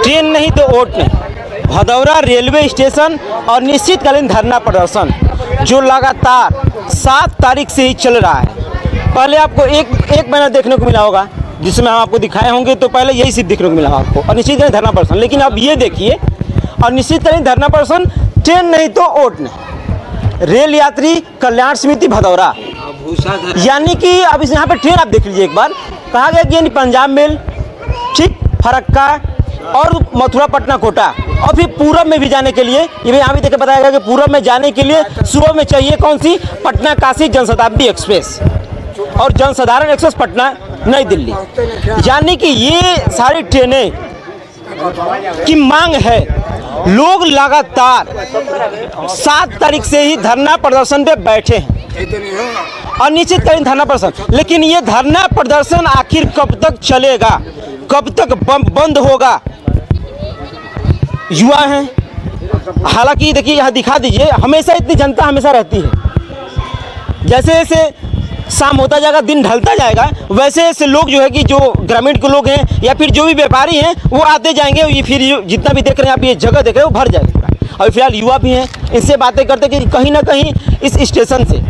Train नहीं तो vote नहीं। भदौरा रेलवे स्टेशन और निश्चितकालीन धरना प्रदर्शन जो लगातार 7 तारीख से ही चल रहा है। पहले आपको एक महीना देखने को मिला होगा जिसमें हम आपको दिखाए होंगे, तो पहले यही सिर्फ देखने को मिला आपको अनिश्चितकालीन धरना प्रदर्शन। लेकिन अब ये देखिए अनिश्चितकालीन धरना प्रदर्शन, ट्रेन नहीं तो वोट नहीं। रेल यात्री कल्याण समिति भदौरा, यानी कि अब इस यहाँ पे ट्रेन आप देख लीजिए एक बार, कहा गया कि यानी पंजाब मेल, ठीक, फरक्का और मथुरा पटना कोटा, और फिर पूरब में भी जाने के लिए ये भी यहाँ भी देखे बताया गया कि पूरब में जाने के लिए सुबह में चाहिए कौन सी, पटना काशी जनशताब्दी एक्सप्रेस और जनसाधारण एक्सप्रेस पटना नई दिल्ली। यानी कि ये सारी ट्रेनें की मांग है। लोग लगातार 7 तारीख से ही धरना प्रदर्शन पे बैठे हैं, अनिश्चितकालीन धरना प्रदर्शन। लेकिन ये धरना प्रदर्शन आखिर कब तक चलेगा, कब तक बंद होगा? युवा हैं, हालांकि देखिए यहाँ दिखा दीजिए, हमेशा इतनी जनता हमेशा रहती है। जैसे जैसे शाम होता जाएगा, दिन ढलता जाएगा, वैसे वैसे लोग जो है कि जो ग्रामीण के लोग हैं या फिर जो भी व्यापारी हैं वो आते जाएंगे। ये फिर जितना भी देख रहे हैं आप, ये जगह देख रहे हैं वो भर जाएगा। और फिलहाल युवा भी हैं, इनसे बातें करते कि कहीं ना कहीं इस स्टेशन से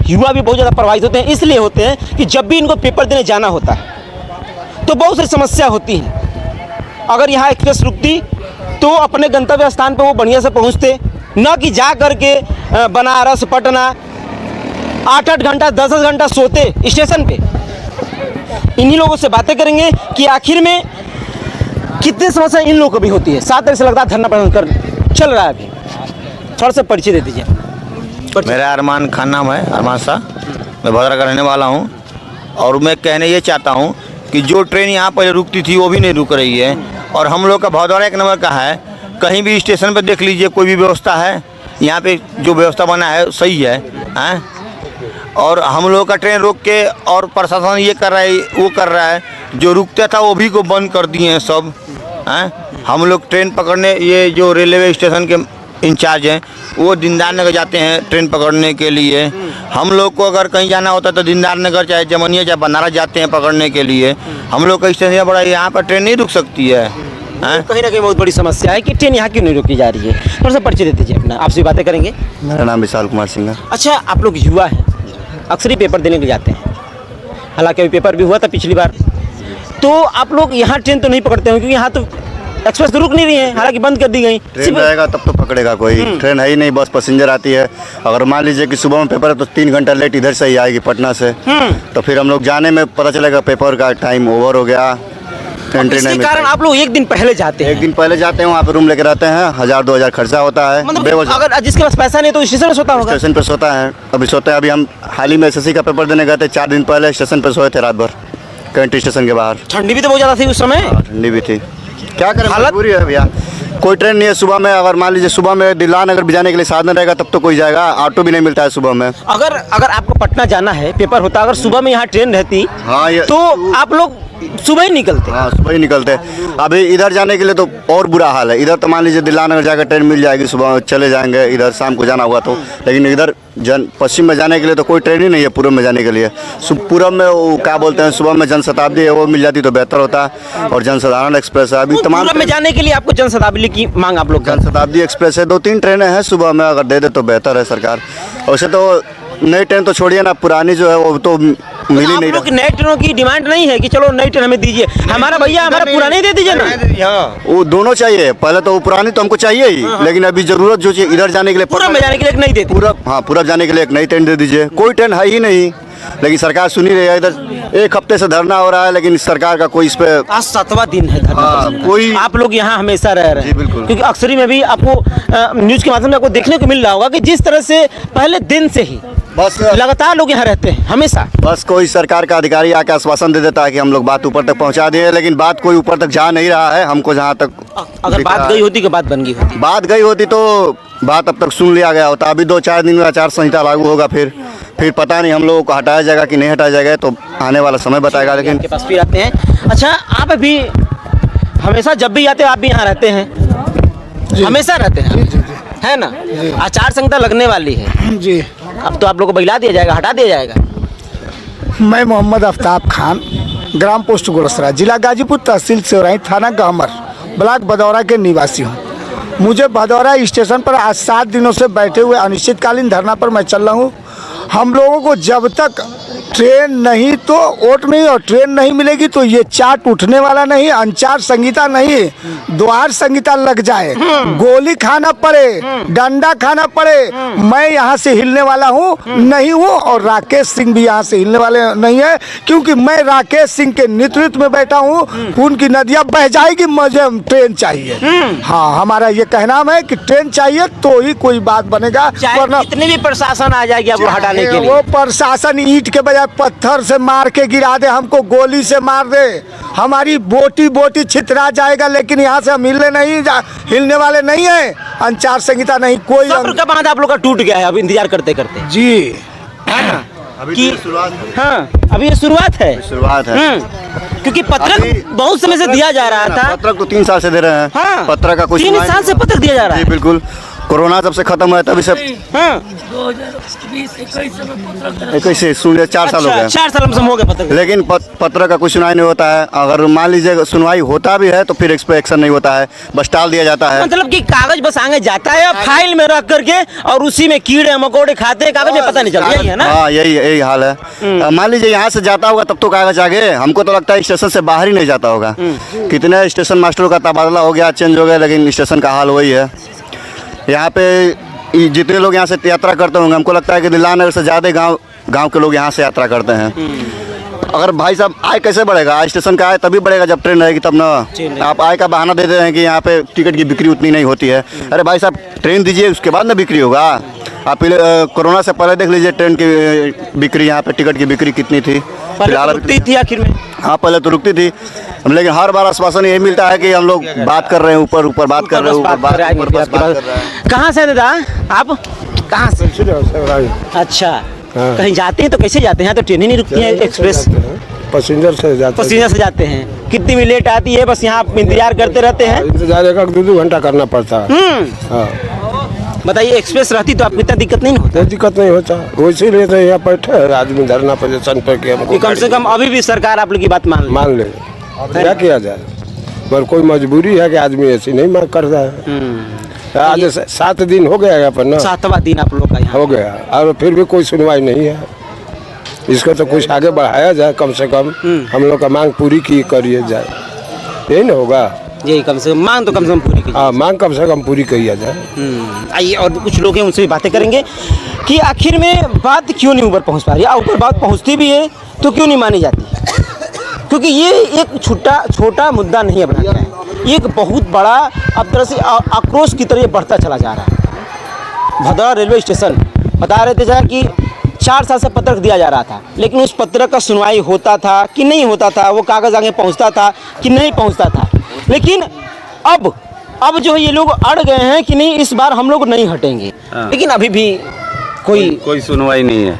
युवा भी बहुत ज़्यादा प्रभावित होते हैं। इसलिए होते हैं कि जब भी इनको पेपर देने जाना होता है तो बहुत सारी समस्या होती हैं। अगर यहाँ एक्सप्रेस रुकती तो अपने गंतव्य स्थान पर वो बढ़िया से पहुँचते, न कि जा करके बनारस पटना 8-8 घंटा 10-10 घंटा सोते स्टेशन पे। इन्हीं लोगों से बातें करेंगे कि आखिर में कितनी समस्या इन लोगों को भी होती है। 7 तारीख से लगता है धरना प्रदर्शन चल रहा है। अभी थोड़ा सा परिचय दे दीजिए। मेरा अरमान खान नाम है, अरमान शाह। मैं भदौरा का रहने वाला हूँ और मैं कहने ये चाहता हूँ कि जो ट्रेन यहाँ पर रुकती थी वो भी नहीं रुक रही है। और हम लोग का भदौरा 1 नंबर का है, कहीं भी स्टेशन पर देख लीजिए कोई भी व्यवस्था है, यहाँ पे जो व्यवस्था बना है सही है, हैं? और हम लोग का ट्रेन रोक के और प्रशासन ये कर रहा है वो कर रहा है, जो रुकता था वो भी को बंद कर दिए हैं सब, हैं? हम लोग ट्रेन पकड़ने, ये जो रेलवे स्टेशन के इंचार्ज हैं वो दीनदयाल नगर जाते हैं ट्रेन पकड़ने के लिए। हम लोग को अगर कहीं जाना होता है तो दीनदयाल नगर चाहे जमनिया चाहे बनारस जाते हैं पकड़ने के लिए। हम लोग का स्टेशन बड़ा, यहाँ पर ट्रेन नहीं रुक सकती है। कहीं ना कहीं बहुत बड़ी समस्या है कि ट्रेन यहाँ क्यों नहीं रुकी जा रही है। थोड़ा सा परिचय दे दीजिए अपना, आपसे बातें करेंगे। मेरा नाम विशाल कुमार सिंह है। अच्छा, आप लोग युवा हैं, अक्सर ही पेपर देने के लिए जाते हैं, हालांकि अभी पेपर भी हुआ था पिछली बार, तो आप लोग यहाँ ट्रेन तो नहीं पकड़ते हो क्योंकि यहाँ तो एक्सप्रेस तो रुक नहीं रही है, हालांकि बंद कर दी गई। ट्रेन रहेगा तब तो पकड़ेगा कोई, ट्रेन है ही नहीं, बस पैसेंजर आती है। अगर मान लीजिए कि सुबह में पेपर है तो 3 घंटा लेट इधर से ही आएगी पटना से, तो फिर हम लोग जाने में पता चलेगा पेपर का टाइम ओवर हो गया, एंट्री नहीं। कारण आप लोग एक दिन पहले जाते हैं? 1 दिन पहले जाते हैं, वहाँ पे रूम लेके रहते हैं, 1000-2000 खर्चा होता है। मतलब अगर जिसके पास पैसा नहीं तो स्टेशन पे सोता होगा। स्टेशन पे सोता है, अभी सोते हैं। अभी हम हाल ही में एसएससी का पेपर देने गए थे, 4 दिन पहले स्टेशन पे सोए थे रात भर, कैंटी स्टेशन के बाहर। ठंडी भी तो बहुत ज़्यादा थी उस समय। ठंडी भी थी, क्या करें, मजबूरी है भैया। कोई ट्रेन नहीं है सुबह में। अगर मान लीजिए सुबह में दिल्लान अगर भी जाने के लिए साधन रहेगा तब तो कोई जाएगा, ऑटो भी नहीं मिलता है सुबह में। अगर आपको पटना जाना है, पेपर होता, अगर सुबह में यहाँ ट्रेन रहती, हाँ, तो आप लोग सुबह ही निकलते। हाँ, सुबह ही निकलते। अभी इधर जाने के लिए तो और बुरा हाल है। इधर तो मान लीजिए दिल्लान अगर जाकर ट्रेन मिल जाएगी, सुबह चले जाएंगे, इधर शाम को जाना हुआ तो। लेकिन इधर पश्चिम में जाने के लिए तो कोई ट्रेन ही नहीं है पूरब में जाने के लिए। पूरब में वो क्या बोलते हैं, सुबह में जनशताब्दी है, वो मिल जाती तो बेहतर होता, और जनसाधारण एक्सप्रेस है। अभी तमाम पूरब में जाने के लिए आपको जनशताब्दी की मांग आप लोग? जनशताब्दी एक्सप्रेस है, 2-3 ट्रेनें हैं सुबह में, अगर दे दे तो बेहतर है सरकार। वैसे तो नई ट्रेन तो छोड़िए ना, पुरानी जो है वो तो मिल ही नहीं रही। नई ट्रेनों की डिमांड नहीं है कि चलो नई ट्रेन हमें दीजिए, हमारा भैया हमारा पुरानी दे दीजिए ना। वो दोनों चाहिए, पहले तो वो पुरानी तो हमको चाहिए ही, लेकिन अभी जरूरत जो चाहिए इधर जाने के लिए, पूरब में जाने के लिए एक नई देती। पूरब जाने के लिए एक नई ट्रेन दे दीजिए। कोई ट्रेन है ही नहीं, लेकिन सरकार सुन ही रही है। इधर 1 हफ्ते से धरना हो रहा है, लेकिन सरकार का कोई इस पे, आज 7वां दिन है धरना। कोई आप लोग यहाँ हमेशा रह रहे हैं? बिल्कुल, क्योंकि अक्सर में भी आपको न्यूज के माध्यम से आपको देखने को मिल रहा होगा कि जिस तरह से पहले दिन से ही बस लगातार लोग यहाँ रहते हैं हमेशा। बस कोई सरकार का अधिकारी आके आश्वासन दे देता है कि हम लोग बात ऊपर तक पहुँचा दिए, लेकिन बात कोई ऊपर तक जा नहीं रहा है। हमको जहाँ तक अगर बात गई होती कि बात बन गई होती, बात गई होती तो बात अब तक सुन लिया गया होता। अभी 2-4 दिन में आचार संहिता लागू होगा, फिर पता नहीं हम लोगों को हटाया जाएगा कि नहीं हटाया जाएगा, तो आने वाला समय बताएगा। लेकिन के पास फिर आते हैं। अच्छा, आप अभी हमेशा जब भी आते हैं आप भी यहाँ रहते हैं? हमेशा रहते हैं, है ना? आचार संहिता लगने वाली है जी, अब तो आप लोगों को बहिला दिया जाएगा, हटा दिया जाएगा। मैं मोहम्मद आफ्ताब खान, ग्राम पोस्ट गोरसरा, जिला गाजीपुर, तहसील सेवराई, थाना गहमर, ब्लॉक भदौरा के निवासी हूँ। मुझे भदौरा स्टेशन पर आज 7 दिनों से बैठे हुए अनिश्चितकालीन धरना पर मैं चल रहा हूँ। हम लोगों को जब तक ट्रेन नहीं तो वोट नहीं, और ट्रेन नहीं मिलेगी तो ये चार्ट उठने वाला नहीं, अंचार संहिता नहीं, द्वार संहिता लग जाए, गोली खाना पड़े, डंडा खाना पड़े, मैं यहाँ से हिलने वाला हूँ नहीं हूँ। और राकेश सिंह भी यहाँ से हिलने वाले नहीं है, क्योंकि मैं राकेश सिंह के नेतृत्व में बैठा हूँ। खून की नदियाँ बह जाएगी, मुझे ट्रेन चाहिए। हाँ, हमारा ये कहना है कि ट्रेन चाहिए तो ही कोई बात बनेगा, वरना कितनी भी प्रशासन आ जाएगी आपको हटाने के लिए। वो प्रशासन ईंट के बजाय पत्थर से मार के गिरा दे, हमको गोली से मार दे, हमारी बोटी बोटी छितरा जाएगा, लेकिन यहाँ से हम हिलने वाले नहीं है। अंचार संहिता नहीं, कोई सब्र का बांध आप लोग का टूट गया है अब इंतजार करते करते जी। अभी तो शुरुआत है। हाँ, अभी ये शुरुआत है। शुरुआत है, क्योंकि पत्रक बहुत समय से दिया जा रहा था। पत्रक तो 3 साल से दे रहे हैं। हाँ, पत्रक का कुछ 3 साल से पत्रक दिया जा रहा है। जी बिल्कुल, कोरोना जब से खत्म हुआ है तभी से 21 से 4 साल हो गए। 4 साल में हो गए पत्रक। लेकिन पत्र का कुछ सुनवाई नहीं होता है। अगर मान लीजिए सुनवाई होता भी है तो फिर इस पर एक्शन नहीं होता है, बस टाल दिया जाता है। मतलब कि कागज बस आगे जाता है फाइल में रख करके, और उसी में कीड़े मकोड़े खाते हैं, कागज में पता नहीं चलता, यही है ना? हाँ, यही हाल है। मान लीजिए यहाँ से जाता होगा तब तो कागज आगे, हमको तो लगता है स्टेशन से बाहर ही नहीं जाता होगा। कितने स्टेशन मास्टरों का तबादला हो गया, चेंज हो गया, लेकिन स्टेशन का हाल वही है। यहाँ पे जितने लोग यहाँ से यात्रा करते होंगे, हमको लगता है कि दिल्लानगर से ज़्यादा गांव के लोग यहाँ से यात्रा करते हैं। अगर भाई साहब आय कैसे बढ़ेगा? स्टेशन का आय तभी बढ़ेगा जब ट्रेन रहेगी तब ना। आप आय का बहाना देते हैं कि यहाँ पे टिकट की बिक्री उतनी नहीं होती है। अरे भाई साहब, ट्रेन दीजिए, उसके बाद ना बिक्री होगा। आप कोरोना से पहले देख लीजिए ट्रेन की बिक्री, यहाँ पे टिकट की बिक्री कितनी थी। फिलहाल रुकती थी आखिर में। हाँ, पहले तो रुकती थी, लेकिन हर बार आश्वासन यही मिलता है कि हम लोग बात कर रहे हैं, ऊपर बात कर रहे हैं। कहाँ से दादा आप? कहाँ से? अच्छा, कहीं जाते हैं तो कैसे जाते हैं? तो ट्रेन ही नहीं रुकती है, एक्सप्रेस पैसेंजर से जाते हैं। कितनी भी लेट आती है, बस यहाँ इंतजार करते रहते हैं। इंतजार 1-2 घंटा करना पड़ता है। बताइए, एक्सप्रेस रहती तो आपको इतना दिक्कत नहीं होता? दिक्कत नहीं होता, इसीलिए तो यहाँ बैठे आदमी धरना प्रदर्शन पर किया। कम से कम अभी भी सरकार आप लोग की बात मान ले। क्या किया जाए, पर कोई मजबूरी है कि आदमी ऐसी नहीं मांग करता है। आज 7 दिन हो गया यहाँ पर ना, 7वां दिन आप लोग का यहाँ हो गया, और फिर भी कोई सुनवाई नहीं है। इसको तो कुछ आगे बढ़ाया जाए, कम से कम हम लोग का मांग पूरी करिए जाए, यही ना होगा। यही कम से कम मांग तो कम से कम पूरी कीजिए। हाँ, मांग कम से कम पूरी किया जाए। आइए, और कुछ लोग हैं, उनसे भी बातें करेंगे कि आखिर में बात क्यों नहीं ऊपर पहुंच पा रही है। ऊपर बात पहुंचती भी है तो क्यों नहीं मानी जाती, क्योंकि ये एक छोटा मुद्दा नहीं है बनाया है, एक बहुत बड़ा अब तरह से आक्रोश की तरह बढ़ता चला जा रहा है। भदौरा रेलवे स्टेशन बता रहे थे जरा कि 4 साल से पत्रक दिया जा रहा था, लेकिन उस पत्रक का सुनवाई होता था कि नहीं होता था, वो कागज़ आगे पहुंचता था कि नहीं पहुंचता था। लेकिन अब जो है ये लोग अड़ गए हैं कि नहीं, इस बार हम लोग नहीं हटेंगे। लेकिन अभी भी कोई सुनवाई नहीं है,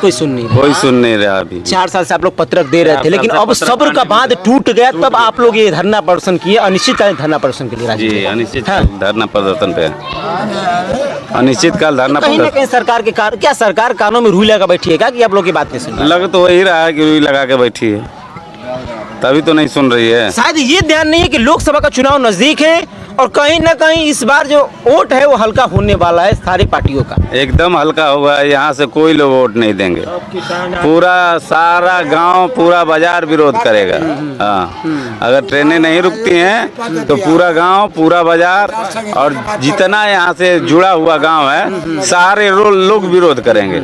कोई सुन नहीं रहा। अभी 4 साल से आप लोग पत्रक दे रहे थे, लेकिन अब सब्र का बांध टूट गया, तब आप लोग ये धरना प्रदर्शन किए, अनिश्चितकालीन धरना प्रदर्शन के लिए। जी, अनिश्चितकाल धरना प्रदर्शन पे, अनिश्चितकाल धरना कहीं ना कहीं सरकार के क्या सरकार कानों में रुई लगा बैठी है क्या कि आप लोग की बात नहीं सुन रही? लग तो वही रहा है कि रुई लगा के बैठी है, तभी तो नहीं सुन रही है। शायद ये ध्यान नहीं है कि लोकसभा का चुनाव नजदीक है, और कहीं ना कहीं इस बार जो वोट है वो हल्का होने वाला है सारी पार्टियों का। एकदम हल्का हुआ है, यहाँ से कोई लोग वोट नहीं देंगे। पूरा सारा गांव, पूरा बाजार विरोध करेगा। हाँ, अगर ट्रेनें नहीं रुकती हैं तो पूरा गांव, पूरा बाजार और जितना यहाँ से जुड़ा हुआ गांव है, सारे लोग विरोध करेंगे।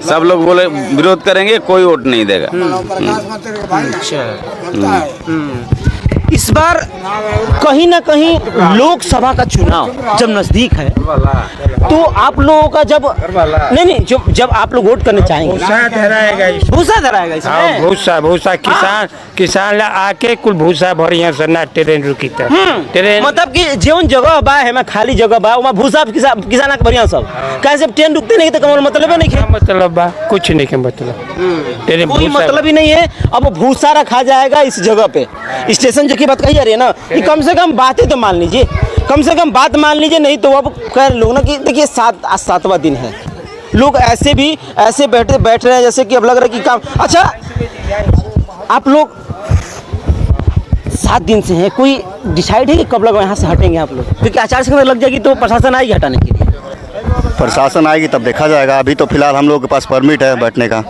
सब लोग बोले विरोध करेंगे, कोई वोट नहीं देगा। इस बार कहीं ना कहीं लोकसभा का चुनाव जब नजदीक है तो आप लोगों का जब जब आप लोग वोट करने चाहेंगे, भूसा धराएगा इसमें। भूसा किसान आके कुल भूसा भरिया से ना ट्रेन रुकी था। ट्रेन मतलब कि जीवन जगह बा है, खाली जगह बा, वहाँ भूसा किसान के बढ़िया सब कैसे ट्रेन रुकते नहीं तो कमल मतलब नहीं है। मतलब बा कुछ नहीं के मतलब, कोई मतलब ही नहीं है। अब भूसा रखा जाएगा इस जगह पे, स्टेशन की बात कही जा रही है ना, कि कम से कम बातें तो मान लीजिए, कम से कम बात मान लीजिए। नहीं तो अब कह लोग ना कि देखिए 7वां दिन है, लोग ऐसे बैठ रहे हैं जैसे कि अब लग रहा है कि काम। अच्छा, आप लोग 7 दिन से हैं, कोई डिसाइड है कि कब लगा यहाँ से हटेंगे आप लोग? क्योंकि आचार संहिता लग जाएगी तो प्रशासन आएगी हटाने के लिए। प्रशासन आएगी तब देखा जाएगा। अभी तो फिलहाल हम लोग के पास परमिट है बैठने का।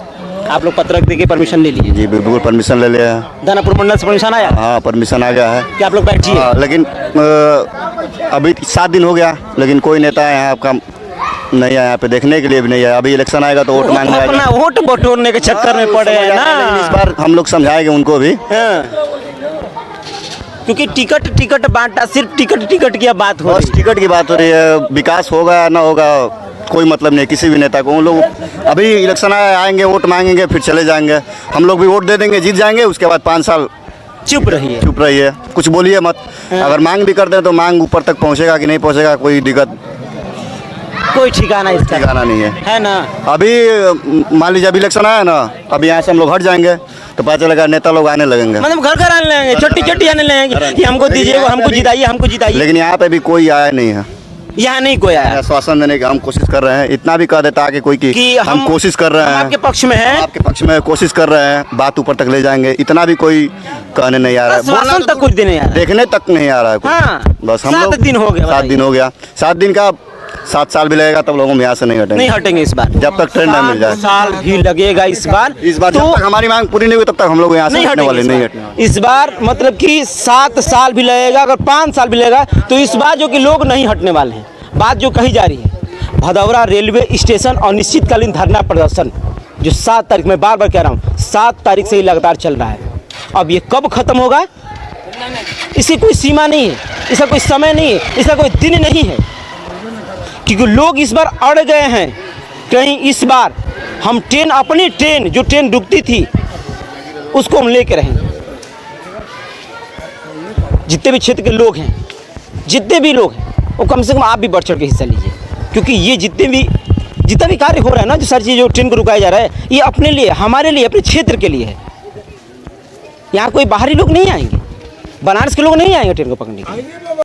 आप लोग पत्रक दे के परमिशन ले लिए? जी बिल्कुल परमिशन ले लिया है। दानापुर मंडल से परमिशन आया हाँ परमिशन आ गया है कि आप लोग बैठिए? हाँ, लेकिन अभी 7 दिन हो गया लेकिन कोई नेता यहाँ आपका नहीं आया, यहाँ पे देखने के लिए भी नहीं आया। अभी इलेक्शन आएगा तो वोट मांगने अपना वोट बटोरने के चक्कर में पड़े हैं ना। इस बार हम लोग समझाएंगे उनको भी। हाँ। क्योंकि टिकट बांटा, सिर्फ टिकट की अब बात हो बस रही है। टिकट की बात हो रही है, विकास होगा या ना होगा कोई मतलब नहीं किसी भी नेता को। उन लोग अभी इलेक्शन आएंगे वोट मांगेंगे फिर चले जाएंगे। हम लोग भी वोट दे देंगे, जीत जाएंगे, उसके बाद 5 साल चुप रहिए। चुप रहिए, कुछ बोलिए मत। अगर मांग भी करते हैं तो मांग ऊपर तक पहुंचेगा कि नहीं पहुंचेगा कोई दिक्कत कोई ठिकाना इसका ठिकाना नहीं है ना। अभी मान लीजिए अभी इलेक्शन आया ना, अभी यहाँ से हम लोग हट जाएंगे तो पता चलेगा नेता लोग आने लगेंगे। मतलब घर आने लगेंगे, चट्टी आने लगेंगे कि हमको दीजिए, हमको जिताइए। लेकिन यहाँ पे भी कोई आया नहीं है, यहाँ नहीं कोई आया। आश्वासन देने का हम कोशिश कर रहे हैं। इतना भी कह देता है कि कोई कि हम कोशिश कर रहे हैं, आपके पक्ष में है, आपके पक्ष में कोशिश कर रहे हैं, बात ऊपर तक ले जाएंगे, इतना भी कोई कहने नहीं आ रहा है। आश्वासन तक कुछ देने आ रहा है, देखने तक नहीं आ रहा है कोई। हाँ। बस हम 7 लोग दिन हो गए। 7 दिन हो गया। 7 दिन का 7 साल भी लगेगा तब लोगों में यहाँ से नहीं हटेंगे इस बार जब तक ट्रेन ना मिल जाए। 7 साल भी लगेगा इस बार जब तक हमारी मांग पूरी नहीं हुई तब तक हम लोग यहाँ से हटने वाले नहीं हटने। इस बार मतलब कि 7 साल भी लगेगा, अगर 5 साल भी लगेगा तो इस बार जो कि लोग नहीं हटने वाले हैं। बात जो कही जा रही है, भदौरा रेलवे स्टेशन अनिश्चितकालीन धरना प्रदर्शन जो 7 तारीख, मैं बार बार कह रहा हूँ 7 तारीख से ही लगातार चल रहा है। अब ये कब खत्म होगा इसकी कोई सीमा नहीं है, इसका कोई समय नहीं है, इसका कोई दिन नहीं है, क्योंकि लोग इस बार अड़ गए हैं। कहीं इस बार हम अपनी ट्रेन जो ट्रेन रुकती थी उसको हम लेके रहेंगे। जितने भी क्षेत्र के लोग हैं, जितने भी लोग हैं, वो कम से कम आप भी बढ़ चढ़ के हिस्सा लीजिए, क्योंकि ये जितना भी कार्य हो रहा है ना, जो सारी चीज़ जो ट्रेन को रुकाया जा रहा है, ये अपने लिए, हमारे लिए, अपने क्षेत्र के लिए है। यहाँ कोई बाहरी लोग नहीं आएंगे, बनारस के लोग नहीं आएंगे ट्रेन को पकड़ने के लिए।